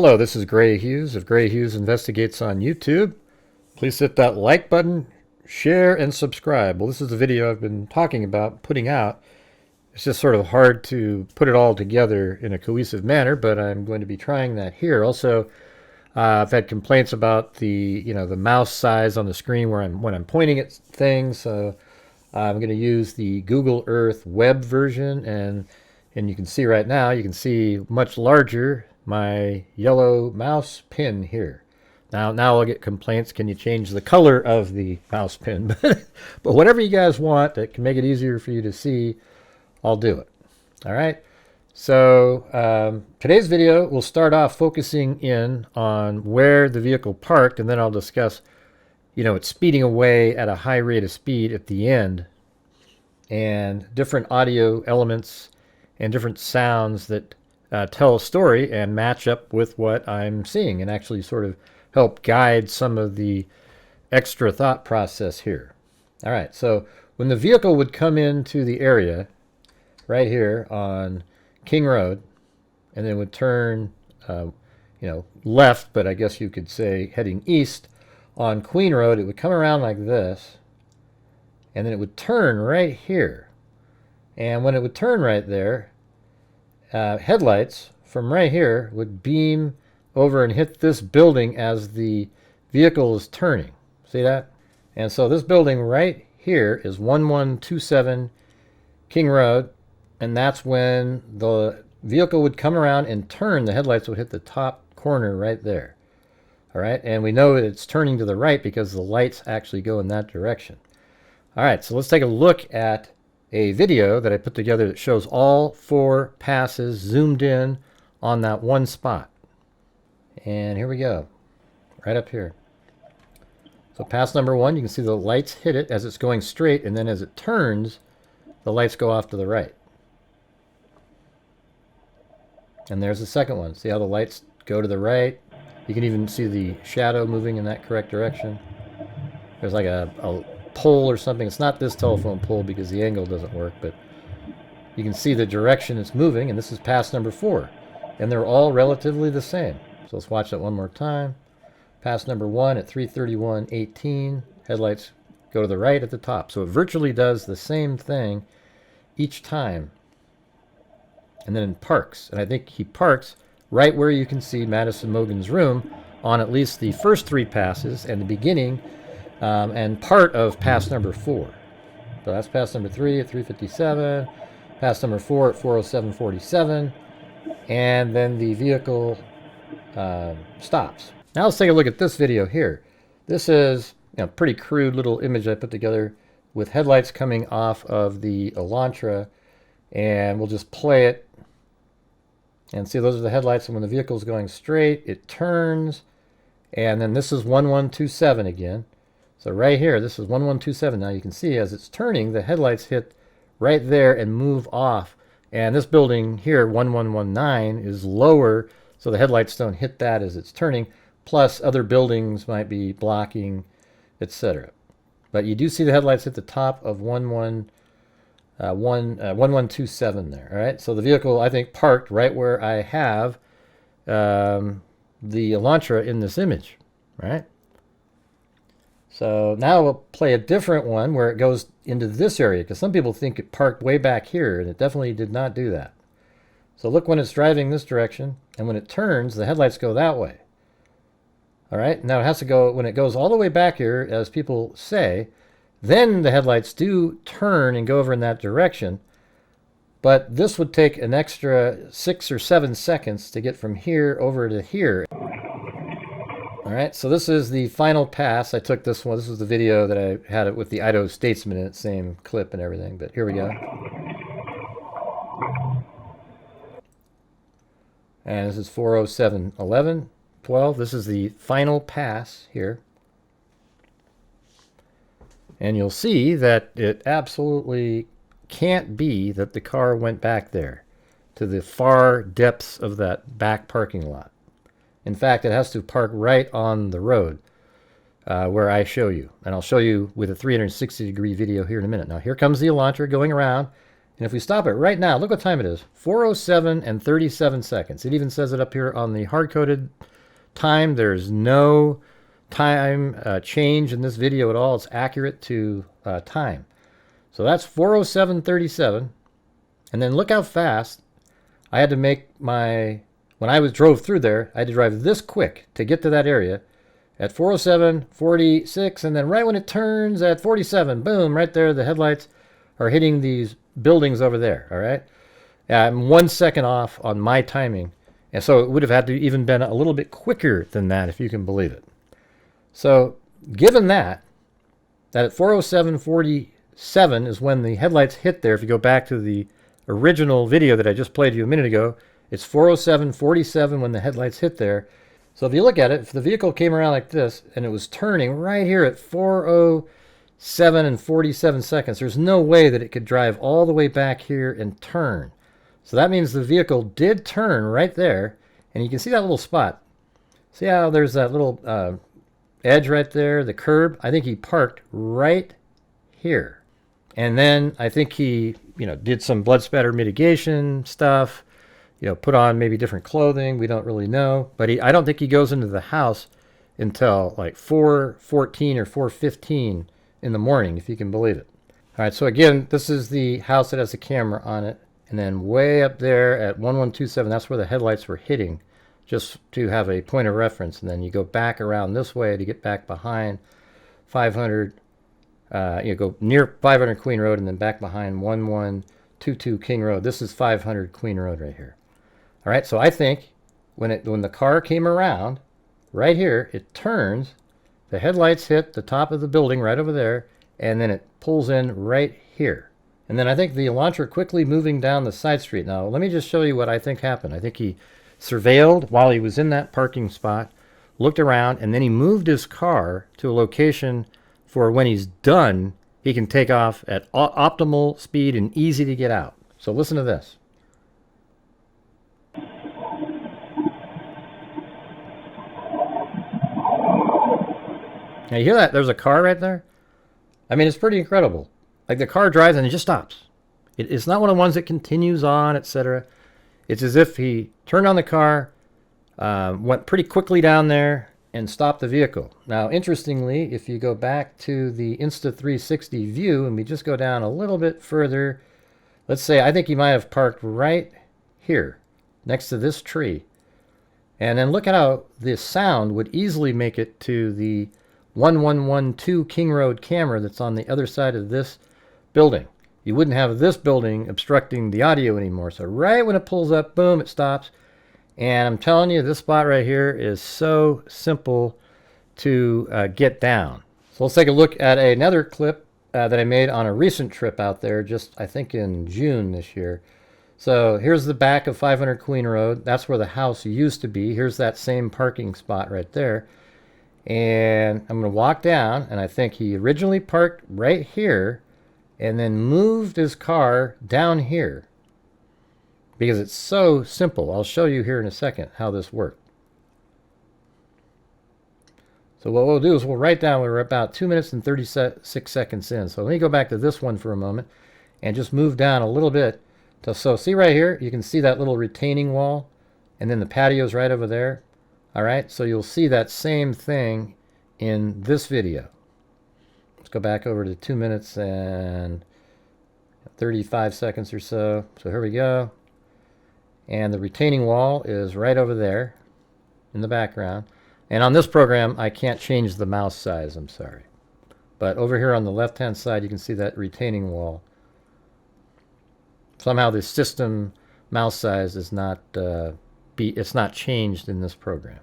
Hello, this is Grant Hughes of Grant Hughes Investigates on YouTube. Please hit that like button, share, and subscribe. Well, this is the video I've been talking about putting out. It's just sort of hard to put it all together in a cohesive manner, but I'm going to be trying that here. Also, I've had complaints about the mouse size on the screen when I'm pointing at things. So I'm going to use the Google Earth web version, and you can see right now, you can see much larger my yellow mouse pin here. Now I'll get complaints. Can you change the color of the mouse pin? But whatever you guys want that can make it easier for you to see, I'll do it. All right. So today's video will start off focusing in on where the vehicle parked, and then I'll discuss, it's speeding away at a high rate of speed at the end, and different audio elements and different sounds that tell a story and match up with what I'm seeing, and actually sort of help guide some of the extra thought process here. All right, so when the vehicle would come into the area right here on King Road, and then would turn left, but I guess you could say heading east on Queen Road, it would come around like this, and then it would turn right here. And when it would turn right there, headlights from right here would beam over and hit this building as the vehicle is turning. See that? And so this building right here is 1127 King Road, and that's when the vehicle would come around and turn. The headlights would hit the top corner right there. All right, and we know it's turning to the right because the lights actually go in that direction. All right, so let's take a look at a video that I put together that shows all 4 passes zoomed in on that one spot. And here we go, right up here. So pass number 1, you can see the lights hit it as it's going straight, and then as it turns, the lights go off to the right. And there's the second one. See how the lights go to the right? You can even see the shadow moving in that correct direction. There's like a pole or something. It's not this telephone pole because the angle doesn't work, but you can see the direction it's moving, and this is pass number 4. And they're all relatively the same. So let's watch that one more time. Pass number 1 at 3:31:18. Headlights go to the right at the top. So it virtually does the same thing each time. And then it parks. And I think he parks right where you can see Madison Mogen's room on at least the first 3 passes and the beginning and part of pass number 4. So that's pass number 3 at 3:57, pass number 4 at 4:07:47, and then the vehicle stops. Now let's take a look at this video here. This is a pretty crude little image I put together with headlights coming off of the Elantra, and we'll just play it. And see, those are the headlights, and when the vehicle is going straight, it turns, and then this is 1127 again. So right here, this is 1127. Now you can see as it's turning, the headlights hit right there and move off. And this building here, 1119, is lower, so the headlights don't hit that as it's turning. Plus, other buildings might be blocking, etc. But you do see the headlights hit the top of 1127 there. All right, so the vehicle, I think, parked right where I have the Elantra in this image, right? So now we'll play a different one where it goes into this area, because some people think it parked way back here, and it definitely did not do that. So look when it's driving this direction, and when it turns, the headlights go that way. All right, now it has to go, when it goes all the way back here, as people say, then the headlights do turn and go over in that direction. But this would take an extra 6 or 7 seconds to get from here over to here. All right, so this is the final pass. I took this one. This was the video that I had it with the Idaho Statesman in it, same clip and everything, but here we go. And this is 4:07:11:12. This is the final pass here. And you'll see that it absolutely can't be that the car went back there to the far depths of that back parking lot. In fact, it has to park right on the road where I show you. And I'll show you with a 360-degree video here in a minute. Now, here comes the Elantra going around, And if we stop it right now, look what time it is. 4:07 and 37 seconds. It even says it up here on the hard-coded time. There's no time change in this video at all. It's accurate to time. So that's 4:07:37. And then look how fast I had to make my, when I drove through there, I had to drive this quick to get to that area at 4:07:46, and then right when it turns at 47, boom, right there, the headlights are hitting these buildings over there, all right? I'm 1 second off on my timing, and so it would have had to even been a little bit quicker than that, if you can believe it. So given that at 4:07:47 is when the headlights hit there, if you go back to the original video that I just played you a minute ago, it's 4:07:47 when the headlights hit there. So if you look at it, if the vehicle came around like this and it was turning right here at 4:07 and 47 seconds, there's no way that it could drive all the way back here and turn. So that means the vehicle did turn right there, and you can see that little spot. See how there's that little edge right there, the curb? I think he parked right here. And then I think he, did some blood spatter mitigation stuff, put on maybe different clothing. We don't really know. But I don't think he goes into the house until like 4:14 or 4:15 in the morning, if you can believe it. All right, so again, this is the house that has the camera on it. And then way up there at 1127, that's where the headlights were hitting, just to have a point of reference. And then you go back around this way to get back behind 500. You go near 500 Queen Road and then back behind 1122 King Road. This is 500 Queen Road right here. All right, so I think when the car came around right here, it turns, the headlights hit the top of the building right over there, and then it pulls in right here. And then I think the Elantra quickly moving down the side street. Now, let me just show you what I think happened. I think he surveilled while he was in that parking spot, looked around, and then he moved his car to a location for when he's done, he can take off at optimal speed and easy to get out. So listen to this. Now you hear that? There's a car right there. I mean, it's pretty incredible. Like the car drives and it just stops. It's not one of the ones that continues on, etc. It's as if he turned on the car, went pretty quickly down there, and stop the vehicle. Now, interestingly, if you go back to the Insta360 view and we just go down a little bit further, let's say I think he might have parked right here next to this tree. And then look at how this sound would easily make it to the 1112 King Road camera that's on the other side of this building. You wouldn't have this building obstructing the audio anymore. So right when it pulls up, boom, it stops. And I'm telling you, this spot right here is so simple to get down. So let's take a look at another clip that I made on a recent trip out there, just I think in June this year. So here's the back of 500 Queen Road. That's where the house used to be. Here's that same parking spot right there. And I'm going to walk down, and I think he originally parked right here and then moved his car down here. Because it's so simple. I'll show you here in a second how this worked. So what we'll do is we'll write down we're about 2 minutes and 36 seconds in. So let me go back to this one for a moment and just move down a little bit. So see right here, you can see that little retaining wall, and then the patio's right over there. All right, so you'll see that same thing in this video. Let's go back over to 2 minutes and 35 seconds or so. So here we go. And the retaining wall is right over there in the background. And on this program, I can't change the mouse size, I'm sorry. But over here on the left-hand side, you can see that retaining wall. Somehow the system mouse size is not, it's not changed in this program.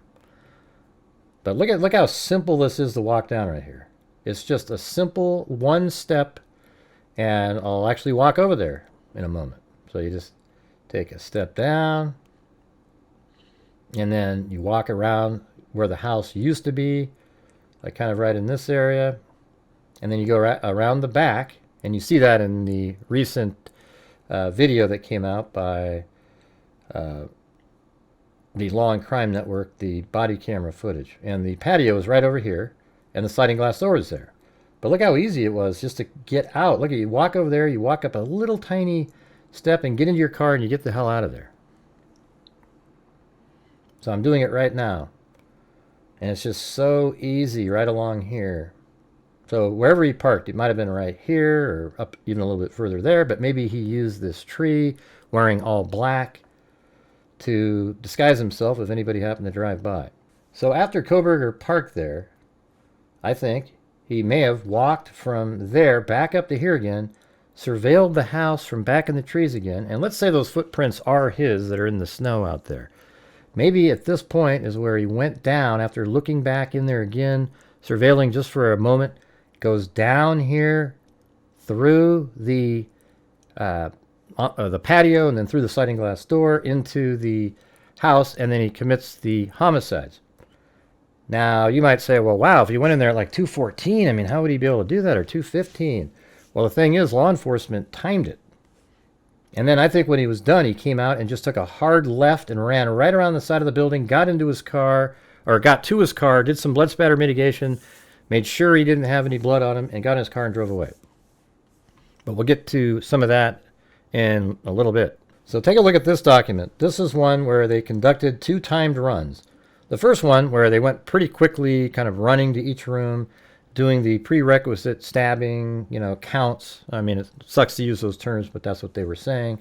But look how simple this is to walk down right here. It's just a simple one step, and I'll actually walk over there in a moment. So you just take a step down, and then you walk around where the house used to be, like kind of right in this area, and then you go around the back, and you see that in the recent video that came out by the Law and Crime Network, the body camera footage. And the patio is right over here, and the sliding glass door is there. But look how easy it was just to get out. Look at you walk over there, you walk up a little tiny step and get into your car and you get the hell out of there. So I'm doing it right now. And it's just so easy right along here. So wherever he parked, it might have been right here or up even a little bit further there, but maybe he used this tree wearing all black to disguise himself if anybody happened to drive by. So after Kohberger parked there, I think he may have walked from there back up to here again, surveilled the house from back in the trees again, and let's say those footprints are his that are in the snow out there. Maybe at this point is where he went down after looking back in there again, surveilling just for a moment, goes down here through the patio and then through the sliding glass door into the house, and then he commits the homicides. Now, you might say, well, wow, if he went in there at like 2:14, I mean, how would he be able to do that, or 2:15? Well, the thing is, law enforcement timed it. And then I think when he was done, he came out and just took a hard left and ran right around the side of the building, got into his car, or got to his car, did some blood spatter mitigation, made sure he didn't have any blood on him, and got in his car and drove away. But we'll get to some of that in a little bit. So take a look at this document. This is one where they conducted 2 timed runs. The first one where they went pretty quickly, kind of running to each room, doing the prerequisite stabbing, counts. I mean, it sucks to use those terms, but that's what they were saying.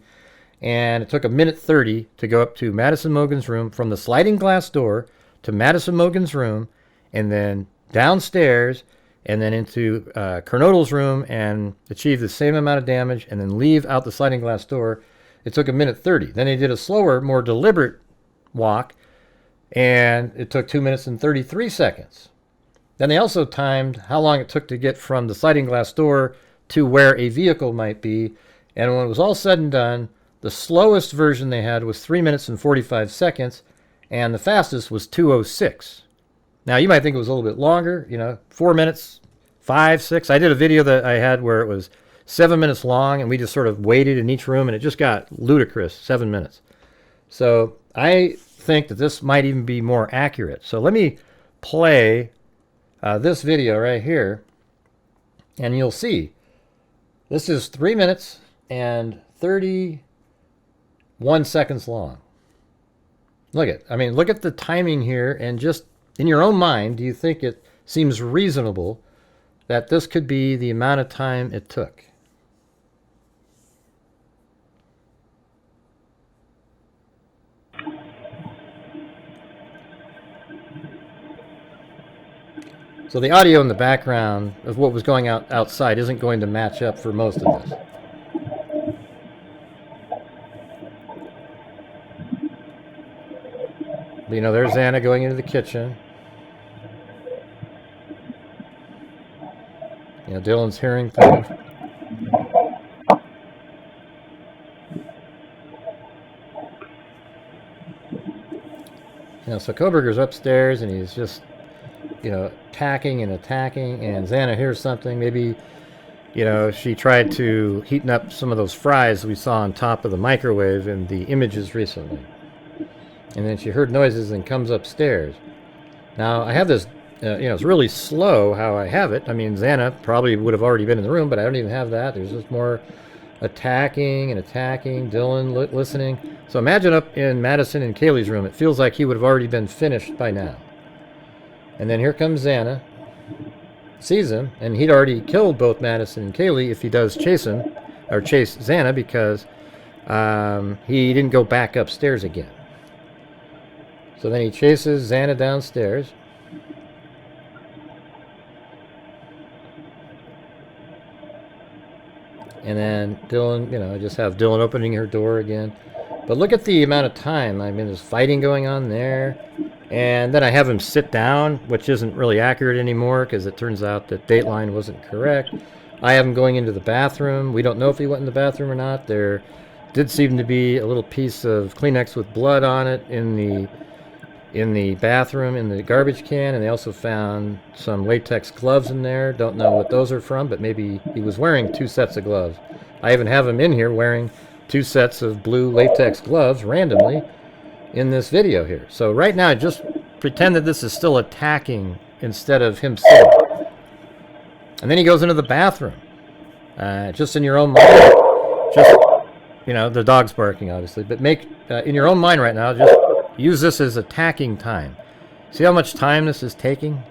And it took 1:30 to go up to Madison Mogen's room, from the sliding glass door to Madison Mogen's room, and then downstairs, and then into Kernodle's room and achieve the same amount of damage, and then leave out the sliding glass door. It took 1:30. Then they did a slower, more deliberate walk, and it took 2 minutes and 33 seconds. Then they also timed how long it took to get from the sliding glass door to where a vehicle might be. And when it was all said and done, the slowest version they had was 3 minutes and 45 seconds, and the fastest was 2:06. Now, you might think it was a little bit longer, 4 minutes, 5, 6. I did a video that I had where it was 7 minutes long, and we just sort of waited in each room, and it just got ludicrous, 7 minutes. So I think that this might even be more accurate. So let me play this video right here, and you'll see this is 3 minutes and 31 seconds long. Look at the timing here, and just in your own mind, do you think it seems reasonable that this could be the amount of time it took? So the audio in the background of what was going outside isn't going to match up for most of this. But, there's Anna going into the kitchen. Dylan's hearing things. So Kohberger's upstairs, and he's just attacking, and Xana hears something. Maybe, she tried to heaten up some of those fries we saw on top of the microwave in the images recently. And then she heard noises and comes upstairs. Now, I have this, it's really slow how I have it. I mean, Xana probably would have already been in the room, but I don't even have that. There's just more attacking, Dylan listening. So imagine up in Madison and Kaylee's room. It feels like he would have already been finished by now. And then here comes Xana, sees him, and he'd already killed both Madison and Kaylee if he does chase Xana, because he didn't go back upstairs again. So then he chases Xana downstairs. And then Dylan, just have Dylan opening her door again. But look at the amount of time. I mean, there's fighting going on there. And then I have him sit down, which isn't really accurate anymore because it turns out that Dateline wasn't correct. I have him going into the bathroom. We don't know if he went in the bathroom or not. There did seem to be a little piece of Kleenex with blood on it in the bathroom, in the garbage can, and they also found some latex gloves in there. Don't know what those are from, but maybe he was wearing 2 sets of gloves. I even have him in here wearing 2 sets of blue latex gloves randomly in this video here. So right now, just pretend that this is still attacking instead of him sitting. And then he goes into the bathroom. Just in your own mind, you know, the dog's barking, obviously, but make, in your own mind right now, just use this as attacking time. See how much time this is taking?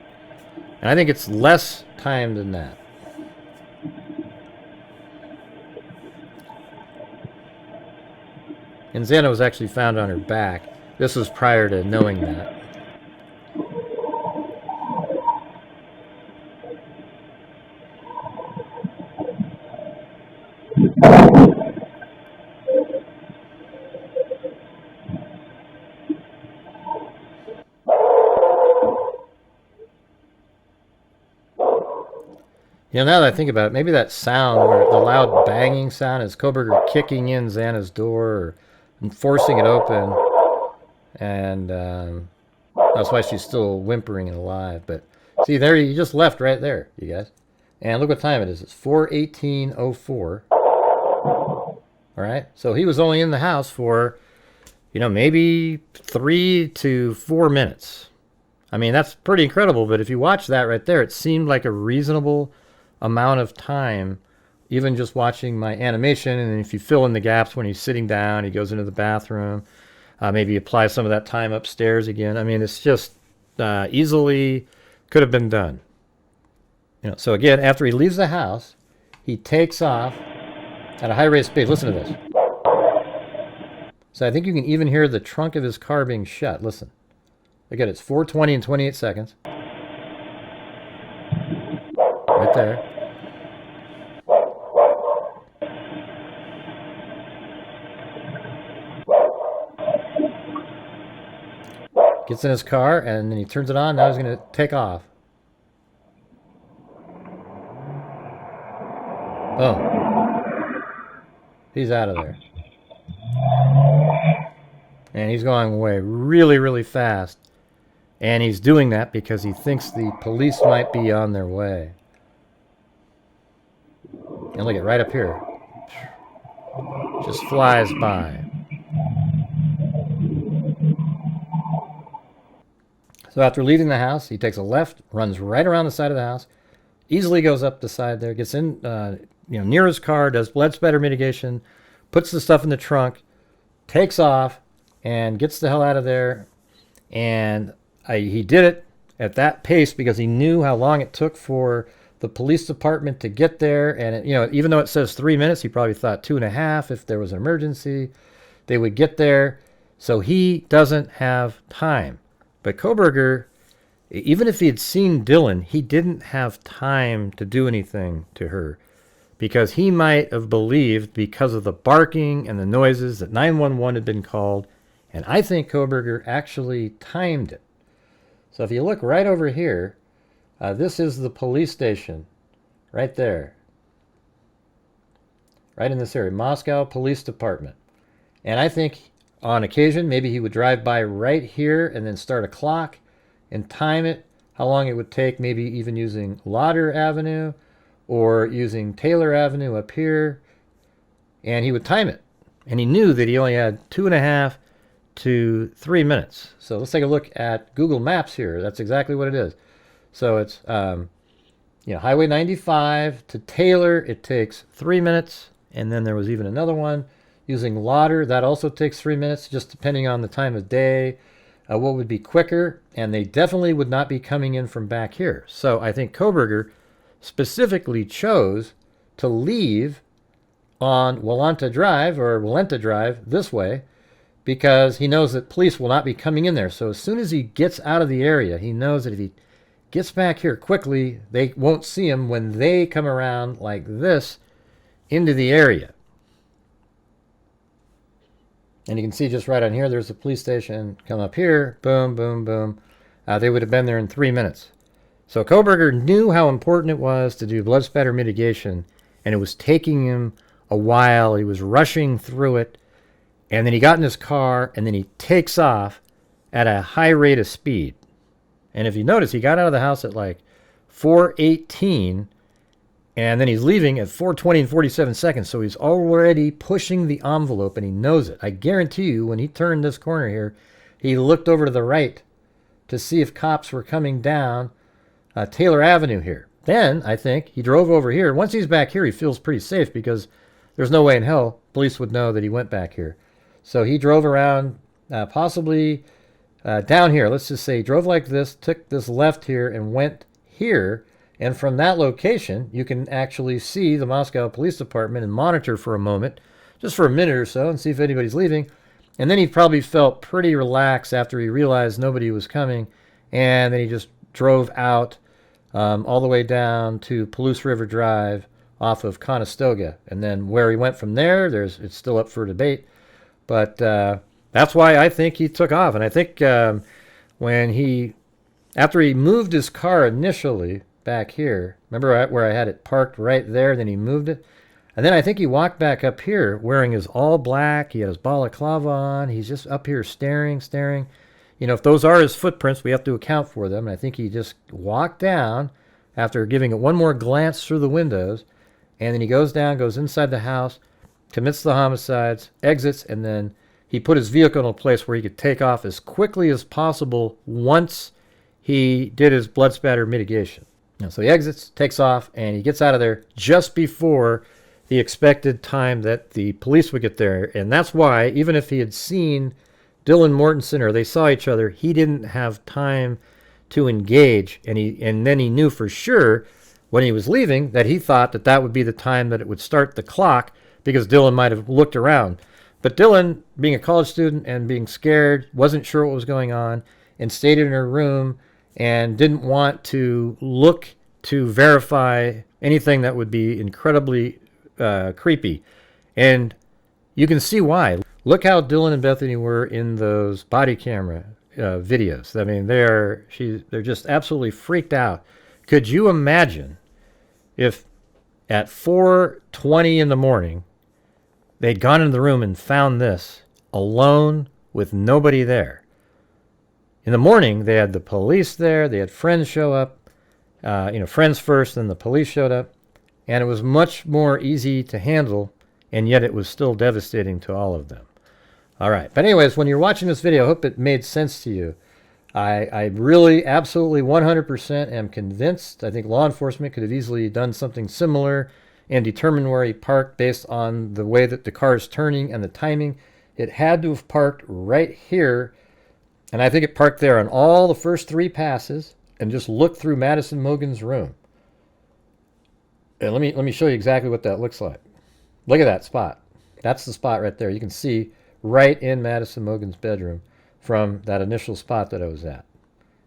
And I think it's less time than that. And Xana was actually found on her back. This was prior to knowing that. You know, now that I think about it, maybe that sound, or the loud banging sound, is Kohberger kicking in Xana's door or forcing it open, and that's why she's still whimpering and alive. But see, there, you just left right there, you guys. And look what time it is. It's 4:18:04. All right, so he was only in the house for, you know, maybe 3 to 4 minutes. I mean, that's pretty incredible. But if you watch that right there, it seemed like a reasonable amount of time, even just watching my animation. And if you fill in the gaps when he's sitting down, he goes into the bathroom, maybe apply some of that time upstairs again. I mean, it's just easily could have been done. You know, so again, after he leaves the house, he takes off at a high rate of speed. Listen to this. So I think you can even hear the trunk of his car being shut. Listen. Again, it's 4:20 and 28 seconds. Right there. Gets in his car, and then he turns it on. Now he's going to take off. Oh. He's out of there. And he's going away really, really fast. And he's doing that because he thinks the police might be on their way. And look at right up here. Just flies by. So after leaving the house, he takes a left, runs right around the side of the house, easily goes up the side there, gets in, you know, near his car, does blood spatter mitigation, puts the stuff in the trunk, takes off, and gets the hell out of there. And he did it at that pace because he knew how long it took for the police department to get there. And it, you know, even though it says 3 minutes, he probably thought 2.5 if there was an emergency. They would get there. So he doesn't have time. But Kohberger, even if he had seen Dylan, he didn't have time to do anything to her, because he might have believed, because of the barking and the noises, that 911 had been called. And I think Kohberger actually timed it. So if you look right over here, this is the police station right there. Right in this area, Moscow Police Department. And I think on occasion, maybe he would drive by right here and then start a clock and time it, how long it would take, maybe even using Lauder Avenue or using Taylor Avenue up here. And he would time it. And he knew that he only had 2.5 to 3 minutes. So let's take a look at Google Maps here. That's exactly what it is. So it's, you know, Highway 95 to Taylor, it takes 3 minutes. And then there was even another one using Lauder. That also takes 3 minutes, just depending on the time of day, what would be quicker. And they definitely would not be coming in from back here. So I think Kohberger specifically chose to leave on Walenta Drive this way, because he knows that police will not be coming in there. So as soon as he gets out of the area, he knows that if he gets back here quickly, they won't see him when they come around like this into the area. And you can see just right on here, there's the police station. Come up here, boom, boom, boom. They would have been there in 3 minutes. So Kohberger knew how important it was to do blood spatter mitigation, and it was taking him a while. He was rushing through it. And then he got in his car, and then he takes off at a high rate of speed. And if you notice, he got out of the house at like 4:18, and then he's leaving at 4:20 and 47 seconds. So he's already pushing the envelope, and he knows it. I guarantee you, when he turned this corner here, he looked over to the right to see if cops were coming down Taylor Avenue here. Then, I think, he drove over here. Once he's back here, he feels pretty safe, because there's no way in hell police would know that he went back here. So he drove around, possibly down here. Let's just say he drove like this, took this left here, and went here. And from that location, you can actually see the Moscow Police Department and monitor for a moment, just for a minute or so, and see if anybody's leaving. And then he probably felt pretty relaxed after he realized nobody was coming. And then he just drove out all the way down to Palouse River Drive off of Conestoga. And then where he went from there, it's still up for debate. But that's why I think he took off. And I think after he moved his car initially back here, remember where I had it parked right there, then he moved it. And then I think he walked back up here wearing his all black. He had his balaclava on. He's just up here staring. You know, if those are his footprints, we have to account for them. And I think he just walked down after giving it one more glance through the windows. And then he goes down, goes inside the house, commits the homicides, exits, and then he put his vehicle in a place where he could take off as quickly as possible once he did his blood spatter mitigation. And so he exits, takes off, and he gets out of there just before the expected time that the police would get there. And that's why, even if he had seen Dylan Mortensen or they saw each other, he didn't have time to engage. And then he knew for sure when he was leaving that he thought that would be the time that it would start the clock, because Dylan might have looked around. But Dylan, being a college student and being scared, wasn't sure what was going on, and stayed in her room and didn't want to look to verify anything that would be incredibly creepy. And you can see why. Look how Dylan and Bethany were in those body camera videos. I mean, they're just absolutely freaked out. Could you imagine if at 4:20 in the morning they'd gone into the room and found this alone with nobody there? In the morning, they had the police there. They had friends show up. Friends first, then the police showed up. And it was much more easy to handle, and yet it was still devastating to all of them. All right. But anyways, when you're watching this video, I hope it made sense to you. I really, absolutely, 100% am convinced. I think law enforcement could have easily done something similar and determined where he parked based on the way that the car is turning and the timing. It had to have parked right here. And I think it parked there on all the first 3 passes and just looked through Madison Mogen's room. And let me show you exactly what that looks like. Look at that spot. That's the spot right there. You can see right in Madison Mogen's bedroom from that initial spot that I was at.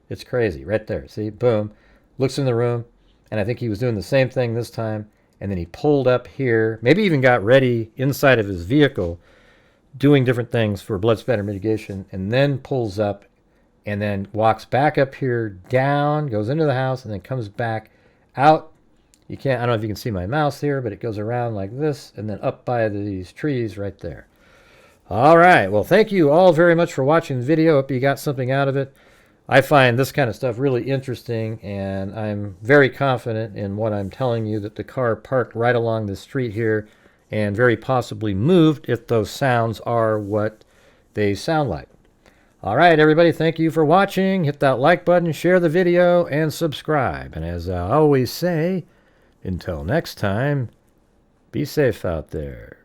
It's crazy. Right there. See? Boom. Looks in the room. And I think he was doing the same thing this time. And then he pulled up here. Maybe even got ready inside of his vehicle, doing different things for blood spatter mitigation, and then pulls up and then walks back up here, down, goes into the house, and then comes back out. I don't know if you can see my mouse here, but it goes around like this and then up by these trees right there. All right. Well, thank you all very much for watching the video. Hope you got something out of it. I find this kind of stuff really interesting, and I'm very confident in what I'm telling you, that the car parked right along the street here and very possibly moved if those sounds are what they sound like. All right, everybody, thank you for watching. Hit that like button, share the video, and subscribe. And as I always say, until next time, be safe out there.